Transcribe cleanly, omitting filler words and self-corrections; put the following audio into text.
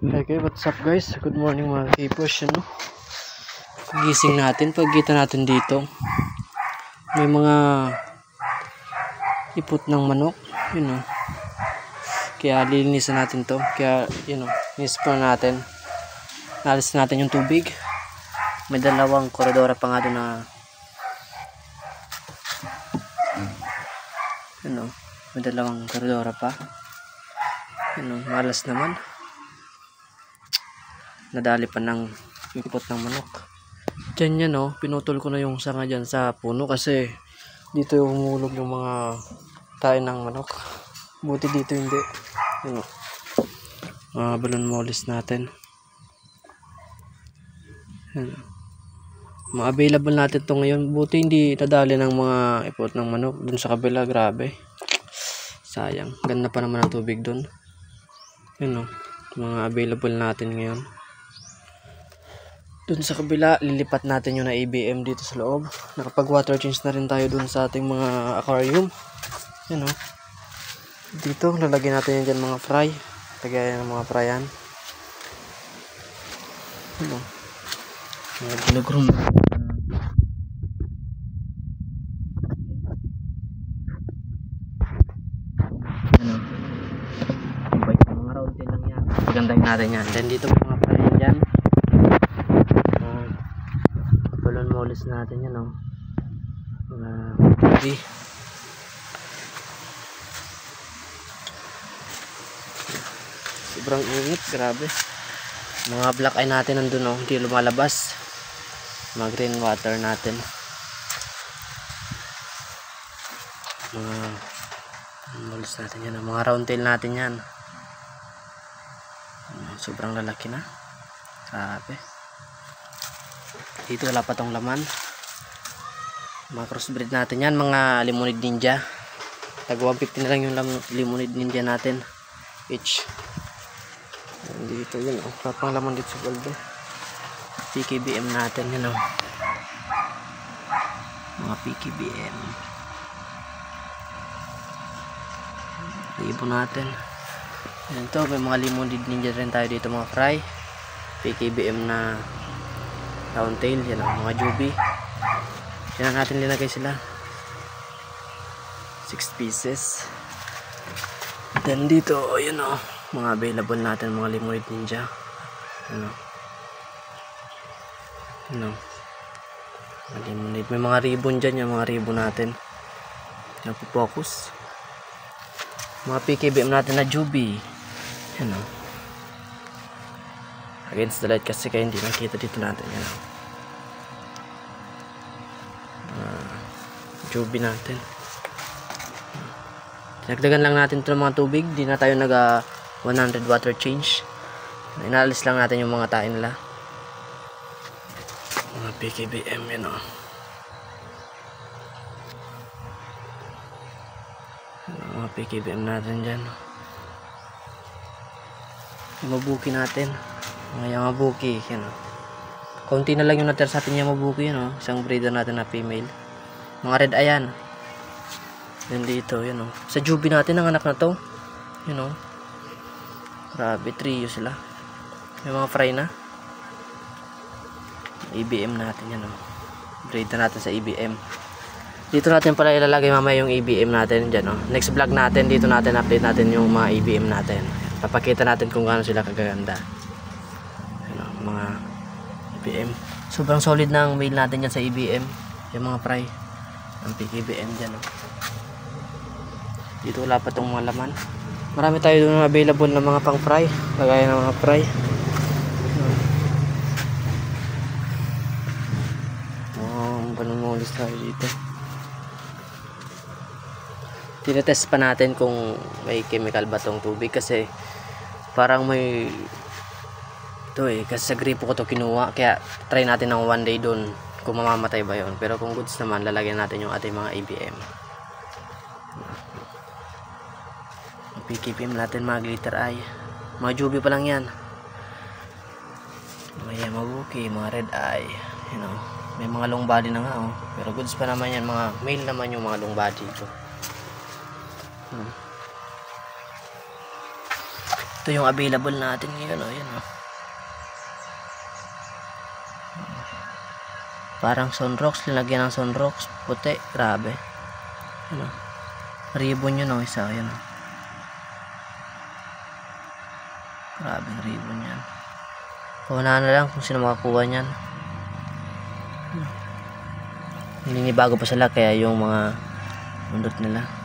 Okay, what's up guys? Good morning mga kipos, Gising natin, pagkita natin dito. May mga ipot ng manok, Kaya lilinisan natin to. Kaya, linis pa natin. Nalis natin yung tubig. May dalawang koridora pa nga doon na may dalawang koridora pa. Malas naman. Nadali pa ng ipot ng manok. Diyan yan, pinutol ko na yung sanga dyan sa puno kasi dito yung humulog yung mga tayo ng manok. Buti dito hindi. Mga balon molis natin. Mga available natin to ngayon. Buti hindi nadali ng mga ipot ng manok. Dun sa kabila, grabe. Sayang. Ganda pa naman ang tubig dun. Mga available natin ngayon. Dun sa kabila, lilipat natin yung na ABM dito sa loob. Nakapag water change na rin tayo dun sa ating mga aquarium. Dito, lalagyan natin yan dyan mga fry. Lagyan ng mga fryan. Mga kilogram. Mga round din lang yan. Pagandahin natin yan. Then dito mga fryan dyan. Balon molis natin yan, mga baby. Sobrang init, grabe. Mga black eye natin nandun, hindi lumalabas. Mga green water natin. Mga molis natin yan, mga round tail natin yan. Sobrang lalaki na. Grabe. Dito wala pa tong laman. Mga crossbreed natin yan, mga Lemonade Ninja. Tag 150 na lang yung Lemonade Ninja natin each. Dito yun, kapang laman dito sa balde. PKBM natin yan, mga PKBM. Ribo natin. Yan to, may mga Lemonade Ninja rin tayo dito, mga fry. PKBM na round tail, yan mga juby. Yan natin linagay sila. 6 pieces. Then dito, mga available natin, mga Lemonade Ninja. Lemonade. May mga ribbon dyan, yung mga ribbon natin. Yan po focus. Mga PKBM natin na juby. Against the light kasi kaya hindi nakita dito natin. Juby natin. Nagdagan lang natin ito ng mga tubig. Di na tayo nag 100 water change. Inalis lang natin yung mga tayo nila. Mga PKBM mga PKBM natin dyan. Yung mabuki natin. Mga yamabuki. Konti na lang yung natira sa atin yamabuki. Isang breeder natin na female. Mga red ayan. Yan dito, sa juby natin ang anak na to. Grabe, trio sila. May mga fry na. EBM natin Breeder natin sa EBM. Dito natin pala ilalagay mamaya yung EBM natin dyan, Next vlog natin, dito natin update natin yung mga EBM natin. Papakita natin kung gaano sila kaganda. Mga EBM. Sobrang solid na ang mail natin dyan sa EBM. Yung mga fry. Ang PKBM dyan, Dito wala pa itong mga laman. Marami tayo doon available na mga pang fry. Lagay ng mga fry. Panungulis tayo dito. Tinetest pa natin kung may chemical ba tong tubig kasi parang may kasi sa gripo ko to kinuha, kaya try natin ng 1 day doon kung mamamatay ba yon. Pero kung goods naman, lalagyan natin yung ating mga ABM. PKBM natin, mga glitter eye, mga juby pa lang yan. Mga yamabuki, mga red eye, may mga long body na nga, pero goods pa naman yan, mga male naman yung mga long body ito. Ito yung available natin ngayon, oh. Yan, oh. Parang sunrocks, linagyan ng sunrocks, puti, grabe. Ano? Ribbon yun, oh, isa, yun, oh. Grabe, ribbon yan. Paunahan na lang kung sino makakuha niyan. Hindi bago pa sila, kaya yung mga undot nila.